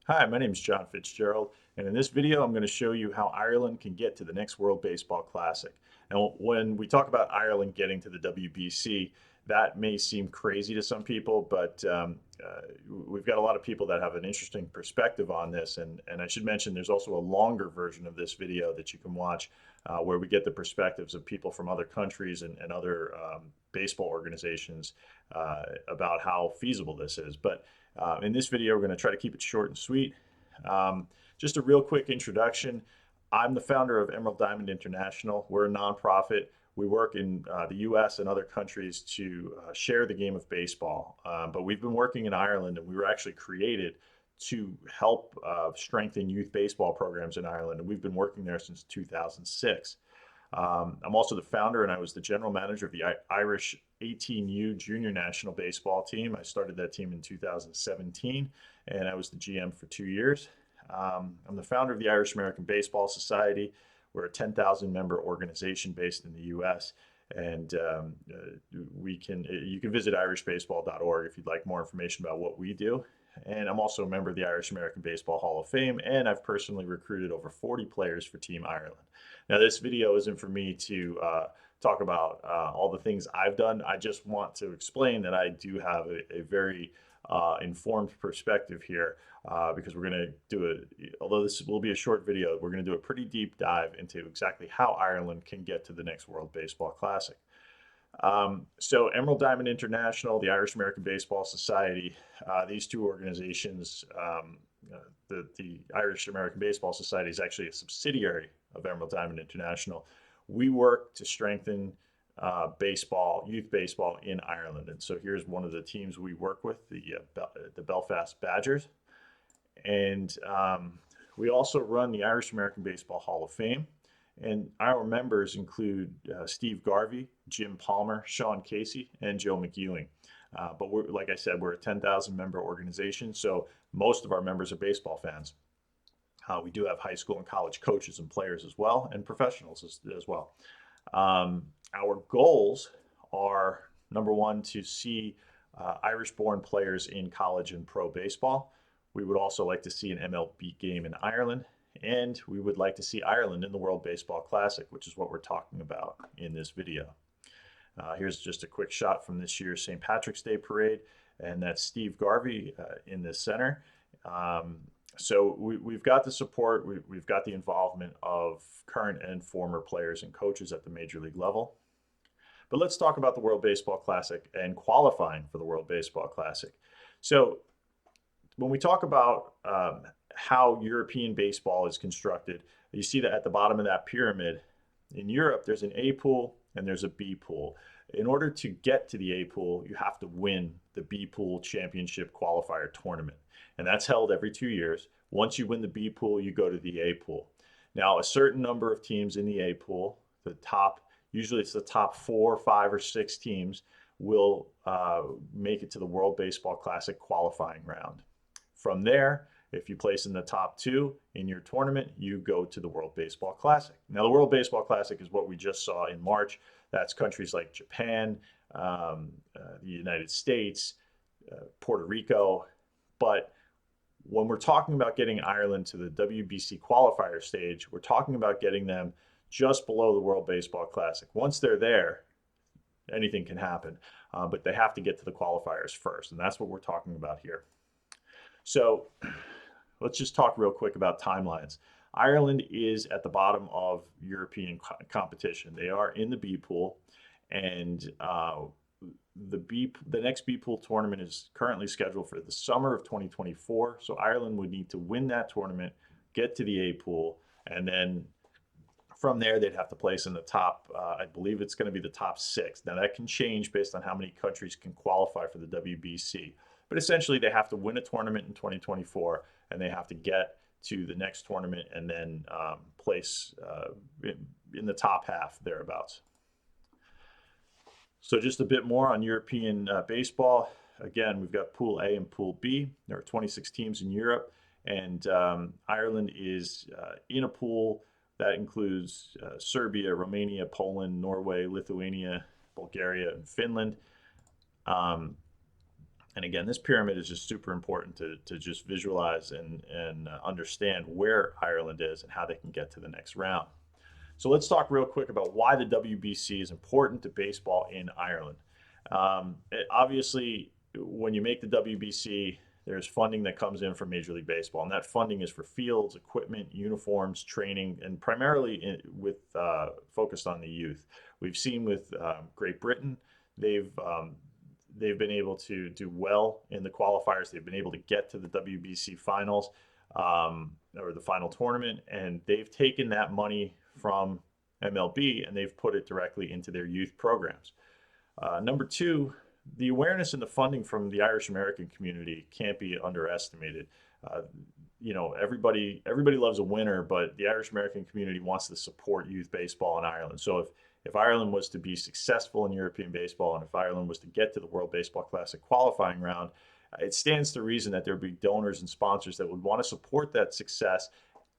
Hi, my name is John Fitzgerald, and in this video, I'm going to show you how Ireland can get to the next World Baseball Classic. Now, when we talk about Ireland getting to the WBC, that may seem crazy to some people, but we've got a lot of people that have an interesting perspective on this. And I should mention there's also a longer version of this video that you can watch where we get the perspectives of people from other countries and other baseball organizations about how feasible this is. But in this video, we're going to try to keep it short and sweet. Just a real quick introduction. I'm the founder of Emerald Diamond International. We're a nonprofit. We work in the US and other countries to share the game of baseball. But we've been working in Ireland, and we were actually created to help strengthen youth baseball programs in Ireland. And we've been working there since 2006. I'm also the founder, and I was the general manager of the Irish 18U junior national baseball team. I started that team in 2017, and I was the GM for 2 years. I'm the founder of the Irish American Baseball Society. We're a 10,000 member organization based in the U.S. And you can visit irishbaseball.org if you'd like more information about what we do. And I'm also a member of the Irish American Baseball Hall of Fame, and I've personally recruited over 40 players for Team Ireland. Now, this video isn't for me to talk about all the things I've done. I just want to explain that I do have a very informed perspective here because we're going to do although this will be a short video, we're going to do a pretty deep dive into exactly how Ireland can get to the next World Baseball Classic. So Emerald Diamond International, the Irish American Baseball Society, these two organizations, the Irish American Baseball Society is actually a subsidiary of Emerald Diamond International. We work to strengthen baseball, youth baseball in Ireland. And so here's one of the teams we work with, the Belfast Badgers. And we also run the Irish American Baseball Hall of Fame. And our members include Steve Garvey, Jim Palmer, Sean Casey, and Joe McEwing. But like I said, we're a 10,000 member organization, so most of our members are baseball fans. We do have high school and college coaches and players as well, and professionals as well. Our goals are, number one, to see Irish-born players in college and pro baseball. We would also like to see an MLB game in Ireland, and we would like to see Ireland in the World Baseball Classic, which is what we're talking about in this video. Here's just a quick shot from this year's St. Patrick's Day Parade, and that's Steve Garvey in the center. So we've got the support, we've got the involvement of current and former players and coaches at the major league level. But let's talk about the World Baseball Classic and qualifying for the World Baseball Classic. So when we talk about how European baseball is constructed, you see that at the bottom of that pyramid, in Europe, there's an A pool and there's a B pool. In order to get to the A pool, you have to win the B pool championship qualifier tournament. And that's held every 2 years. Once you win the B pool, you go to the A pool. Now, a certain number of teams in the A pool, usually it's the top 4, 5, or 6 teams, will make it to the World Baseball Classic qualifying round. From there, if you place in the top 2 in your tournament, you go to the World Baseball Classic. Now, the World Baseball Classic is what we just saw in March. That's countries like Japan, the United States, Puerto Rico. But when we're talking about getting Ireland to the WBC qualifier stage, we're talking about getting them just below the World Baseball Classic. Once they're there, anything can happen, but they have to get to the qualifiers first, and that's what we're talking about here. So let's just talk real quick about timelines. Ireland is at the bottom of European competition. They are in the B pool, and the next B pool tournament is currently scheduled for the summer of 2024. So Ireland would need to win that tournament, get to the A pool, and then from there they'd have to place in the top. I believe it's going to be the top 6. Now that can change based on how many countries can qualify for the WBC. But essentially, they have to win a tournament in 2024, and they have to get to the next tournament and then place in the top half, thereabouts. So just a bit more on European baseball. Again, we've got Pool A and Pool B. There are 26 teams in Europe, and Ireland is in a pool that includes Serbia, Romania, Poland, Norway, Lithuania, Bulgaria, and Finland. And again, this pyramid is just super important to just visualize and understand where Ireland is and how they can get to the next round. So let's talk real quick about why the WBC is important to baseball in Ireland. Obviously, when you make the WBC, there's funding that comes in from Major League Baseball, and that funding is for fields, equipment, uniforms, training, and primarily focused on the youth. We've seen with Great Britain, they've they've been able to do well in the qualifiers. They've been able to get to the WBC finals or the final tournament, and they've taken that money from MLB and they've put it directly into their youth programs. Number two, the awareness and the funding from the Irish American community can't be underestimated. Uh, everybody loves a winner, but the Irish American community wants to support youth baseball in Ireland. So if Ireland was to be successful in European baseball, and if Ireland was to get to the World Baseball Classic qualifying round, it stands to reason that there would be donors and sponsors that would want to support that success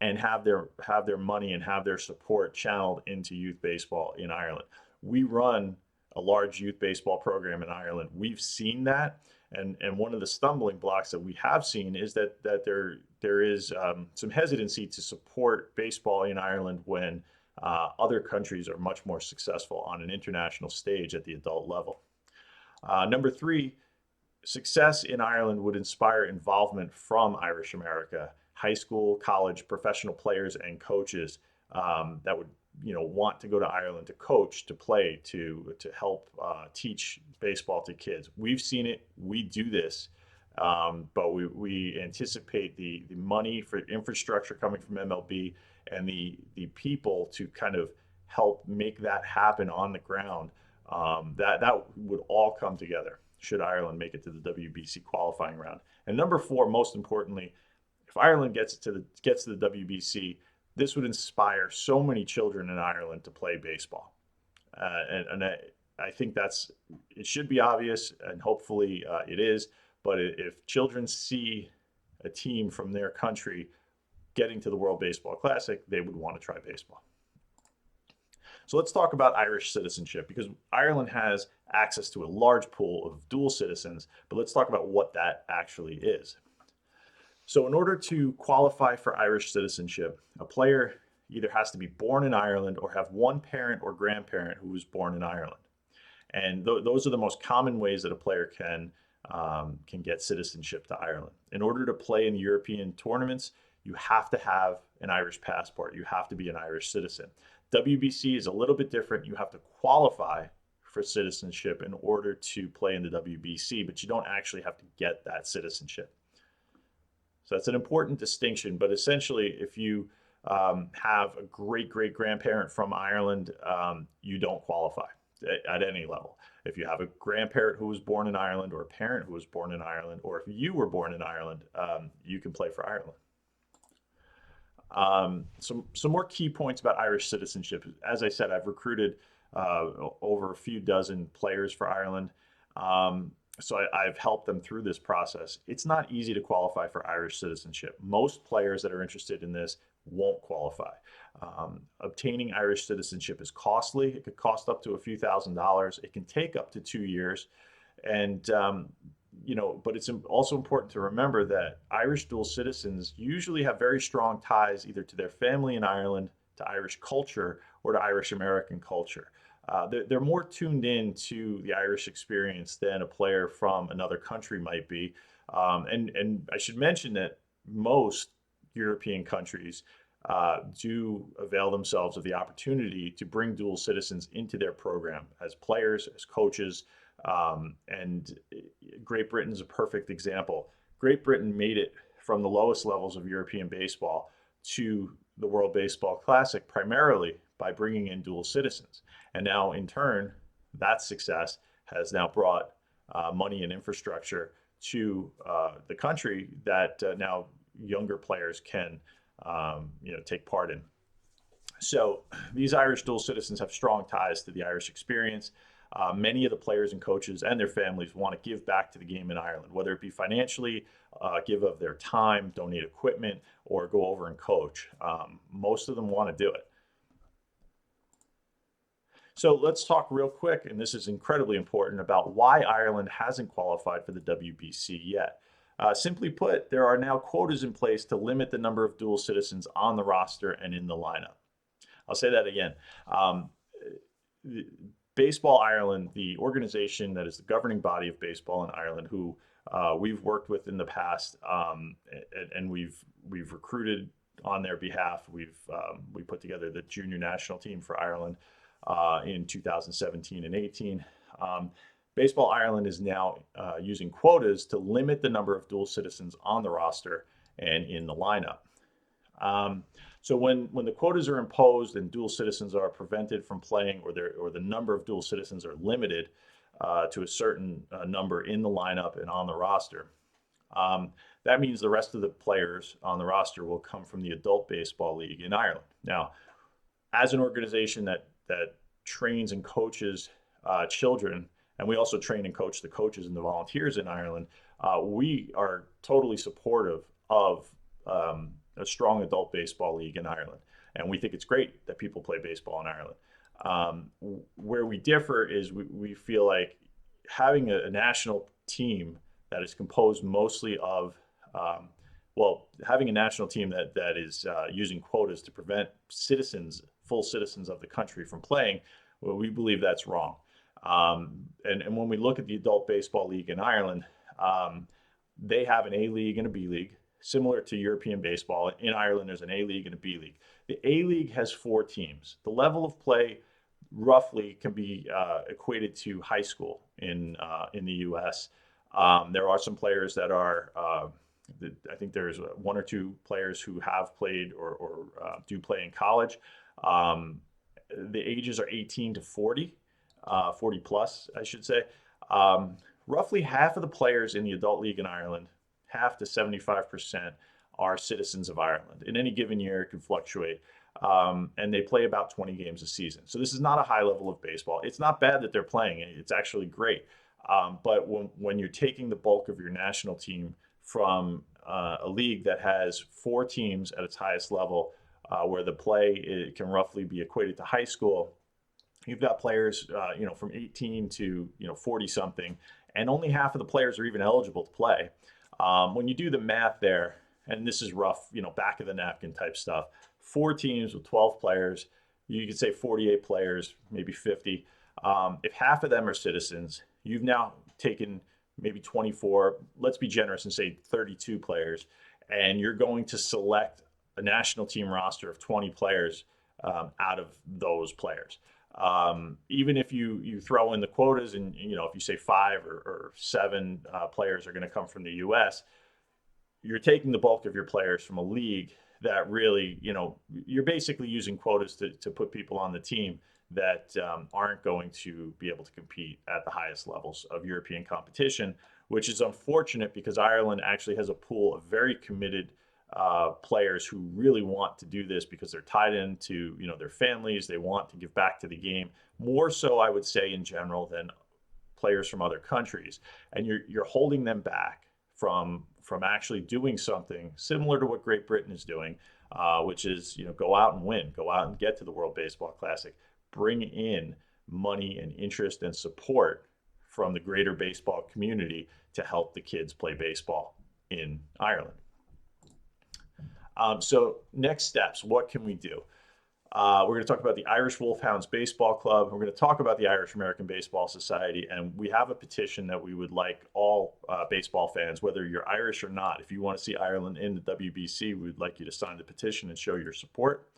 and have their money and have their support channeled into youth baseball in Ireland. We run a large youth baseball program in Ireland. We've seen that, and one of the stumbling blocks that we have seen is that there is some hesitancy to support baseball in Ireland when other countries are much more successful on an international stage at the adult level. Number three, success in Ireland would inspire involvement from Irish America, high school, college, professional players, and coaches that would want to go to Ireland to coach, to play, to help teach baseball to kids. We've seen it. We do this, but we anticipate the money for infrastructure coming from MLB and the people to kind of help make that happen on the ground. That would all come together should Ireland make it to the WBC qualifying round. And number four, most importantly, if Ireland gets to the WBC, this would inspire so many children in Ireland to play baseball. And I think it should be obvious, and hopefully it is. But if children see a team from their country getting to the World Baseball Classic, they would want to try baseball. So let's talk about Irish citizenship, because Ireland has access to a large pool of dual citizens, but let's talk about what that actually is. So in order to qualify for Irish citizenship, a player either has to be born in Ireland or have one parent or grandparent who was born in Ireland. And those are the most common ways that a player can get citizenship to Ireland. In order to play in the European tournaments, you have to have an Irish passport. You have to be an Irish citizen. WBC is a little bit different. You have to qualify for citizenship in order to play in the WBC, but you don't actually have to get that citizenship. So that's an important distinction. But essentially, if you have a great-great-grandparent from Ireland, you don't qualify at any level. If you have a grandparent who was born in Ireland, or a parent who was born in Ireland, or if you were born in Ireland, you can play for Ireland. Some more key points about Irish citizenship. As I said, I've recruited over a few dozen players for Ireland. So I've helped them through this process. It's not easy to qualify for Irish citizenship. Most players that are interested in this won't qualify. Obtaining Irish citizenship is costly. It could cost up to a few $1,000s. It can take up to 2 years. And but it's also important to remember that Irish dual citizens usually have very strong ties either to their family in Ireland, to Irish culture, or to Irish American culture. They're more tuned in to the Irish experience than a player from another country might be. And I should mention that most European countries do avail themselves of the opportunity to bring dual citizens into their program as players, as coaches. And Great Britain is a perfect example. Great Britain made it from the lowest levels of European baseball to the World Baseball Classic primarily by bringing in dual citizens. And now, in turn, that success has now brought money and infrastructure to the country that now younger players can take part in. So these Irish dual citizens have strong ties to the Irish experience. Many of the players and coaches and their families want to give back to the game in Ireland, whether it be financially, give of their time, donate equipment, or go over and coach. Most of them want to do it. So let's talk real quick, and this is incredibly important, about why Ireland hasn't qualified for the WBC yet. Simply put, there are now quotas in place to limit the number of dual citizens on the roster and in the lineup. I'll say that again. Um, Baseball Ireland, the organization that is the governing body of baseball in Ireland, who we've worked with in the past, and we've recruited on their behalf. We put together the junior national team for Ireland in 2017 and 18. Baseball Ireland is now using quotas to limit the number of dual citizens on the roster and in the lineup. Um, so when the quotas are imposed and dual citizens are prevented from playing, or the number of dual citizens are limited to a certain number in the lineup and on the roster, that means the rest of the players on the roster will come from the Adult Baseball League in Ireland. Now, as an organization that trains and coaches children, and we also train and coach the coaches and the volunteers in Ireland, we are totally supportive of a strong adult baseball league in Ireland, and we think it's great that people play baseball in Ireland. Where we differ is we feel like having a national team that is composed mostly of having a national team that is using quotas to prevent full citizens of the country from playing, well, we believe that's wrong. And when we look at the Adult Baseball League in Ireland, they have an A League and a B League, similar to European baseball. In Ireland, there's an A League and a B League. The A League has 4 teams. The level of play roughly can be equated to high school in the U.S. There are some players that are, I think there's 1 or 2 players who have played or do play in college. The ages are 18 to 40, 40 plus, I should say. Roughly half of the players in the adult league in Ireland, half to 75%, are citizens of Ireland. In any given year, it can fluctuate. And they play about 20 games a season. So this is not a high level of baseball. It's not bad that they're playing it. It's actually great. But when you're taking the bulk of your national team from a league that has 4 teams at its highest level, where the play can roughly be equated to high school, you've got players, from 18 to 40 something, and only half of the players are even eligible to play. When you do the math there, and this is rough, back of the napkin type stuff, 4 teams with 12 players, you could say 48 players, maybe 50. If half of them are citizens, you've now taken maybe 24, let's be generous and say 32 players, and you're going to select a national team roster of 20 players out of those players. Even if you throw in the quotas, and if you say 5 or 7 players are going to come from the U.S., you're taking the bulk of your players from a league that really, you're basically using quotas to put people on the team that aren't going to be able to compete at the highest levels of European competition, which is unfortunate because Ireland actually has a pool of very committed players who really want to do this because they're tied into their families. They want to give back to the game more so, I would say, in general, than players from other countries. And you're holding them back from actually doing something similar to what Great Britain is doing, which is go out and win, go out and get to the World Baseball Classic, bring in money and interest and support from the greater baseball community to help the kids play baseball in Ireland. So next steps, what can we do? We're going to talk about the Irish Wolfhounds Baseball Club. We're going to talk about the Irish American Baseball Society, and we have a petition that we would like all baseball fans, whether you're Irish or not, if you want to see Ireland in the WBC, we would like you to sign the petition and show your support.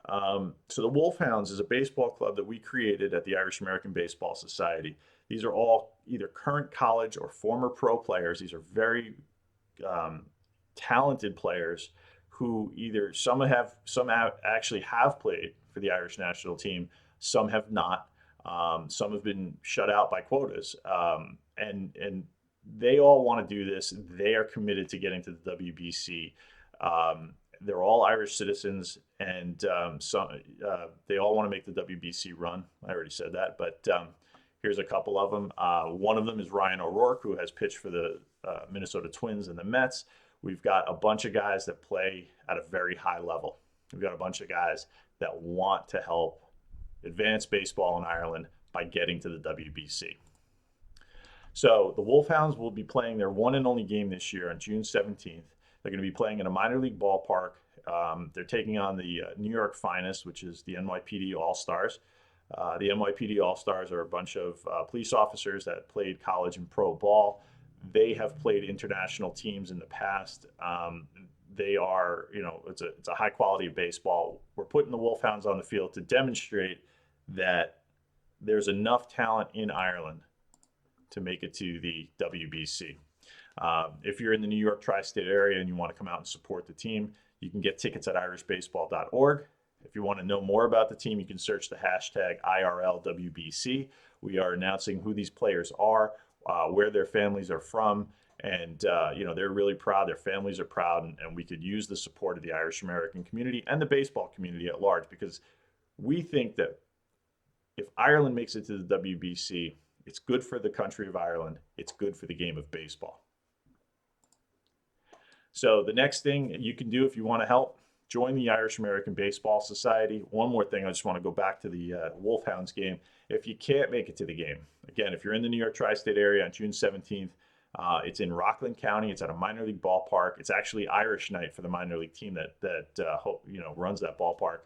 So the Wolfhounds is a baseball club that we created at the Irish American Baseball Society. These are all either current college or former pro players. These are very talented players who either some actually have played for the Irish national team, some have not. Some have been shut out by quotas, and they all want to do this. They are committed to getting to the WBC. They're all Irish citizens, and they all want to make the WBC run. I already said that, but here's a couple of them. One of them is Ryan O'Rourke, who has pitched for the Minnesota Twins and the Mets. We've got a bunch of guys that play at a very high level. We've got a bunch of guys that want to help advance baseball in Ireland by getting to the WBC. So the Wolfhounds will be playing their one and only game this year on June 17th. They're going to be playing in a minor league ballpark. They're taking on the New York Finest, which is the NYPD All-Stars. The NYPD All-Stars are a bunch of police officers that played college and pro ball. They have played international teams in the past. They are, it's a high quality of baseball. We're putting the Wolfhounds on the field to demonstrate that there's enough talent in Ireland to make it to the WBC. If you're in the New York tri-state area and you want to come out and support the team, you can get tickets at irishbaseball.org. If you want to know more about the team, you can search the hashtag IRLWBC. We are announcing who these players are, where their families are from, and they're really proud. Their families are proud, and we could use the support of the Irish American community and the baseball community at large, because we think that if Ireland makes it to the WBC, it's good for the country of Ireland. It's good for the game of baseball. So the next thing you can do if you want to help, join the Irish American Baseball Society. One more thing, I just want to go back to the Wolfhounds game. If you can't make it to the game, again, if you're in the New York tri-state area on June 17th, it's in Rockland County. It's at a minor league ballpark. It's actually Irish night for the minor league team that runs that ballpark,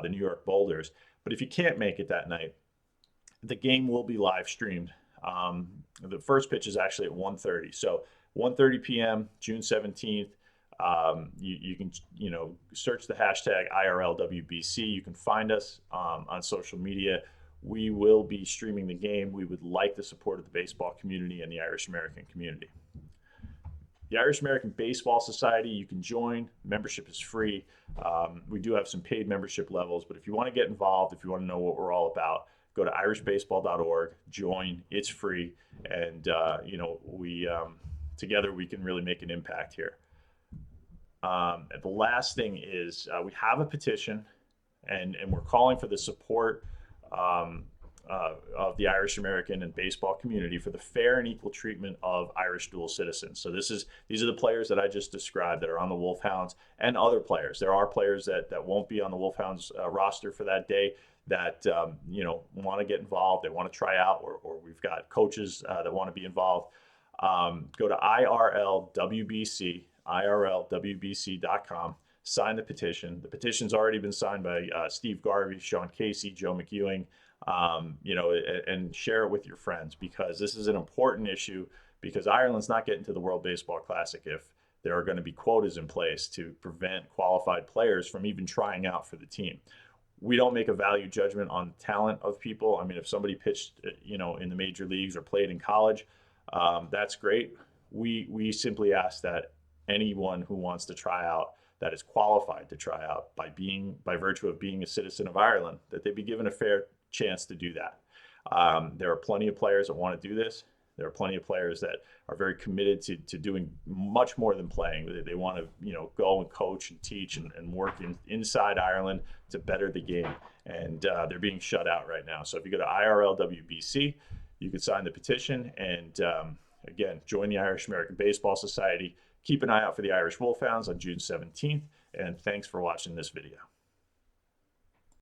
the New York Boulders. But if you can't make it that night, the game will be live streamed. The first pitch is actually at 1:30. So 1:30 p.m., June 17th. You can search the hashtag IRLWBC. You can find us on social media. We will be streaming the game. We would like the support of the baseball community and the Irish American community. The Irish American Baseball Society, you can join. Membership is free. We do have some paid membership levels, but if you want to get involved, if you want to know what we're all about, go to irishbaseball.org, join. It's free, and together we can really make an impact here. And the last thing is we have a petition, and we're calling for the support of the Irish American and baseball community for the fair and equal treatment of Irish dual citizens. So these are the players that I just described that are on the Wolfhounds, and other players. There are players that won't be on the Wolfhounds roster for that day that want to get involved. They want to try out, or we've got coaches that want to be involved. Go to IRLWBC.com. Sign the petition. The petition's already been signed by Steve Garvey, Sean Casey, Joe McEwing, and share it with your friends, because this is an important issue, because Ireland's not getting to the World Baseball Classic if there are going to be quotas in place to prevent qualified players from even trying out for the team. We don't make a value judgment on talent of people. I mean, if somebody pitched, in the major leagues or played in college, that's great. We simply ask that anyone who wants to try out, that is qualified to try out by virtue of being a citizen of Ireland, that they be given a fair chance to do that. There are plenty of players that want to do this. There are plenty of players that are very committed to doing much more than playing. They want to, go and coach and teach and work inside Ireland to better the game. And they're being shut out right now. So if you go to IRLWBC, you can sign the petition and, again, join the Irish American Baseball Society. Keep an eye out for the Irish Wolfhounds on June 17th. And thanks for watching this video.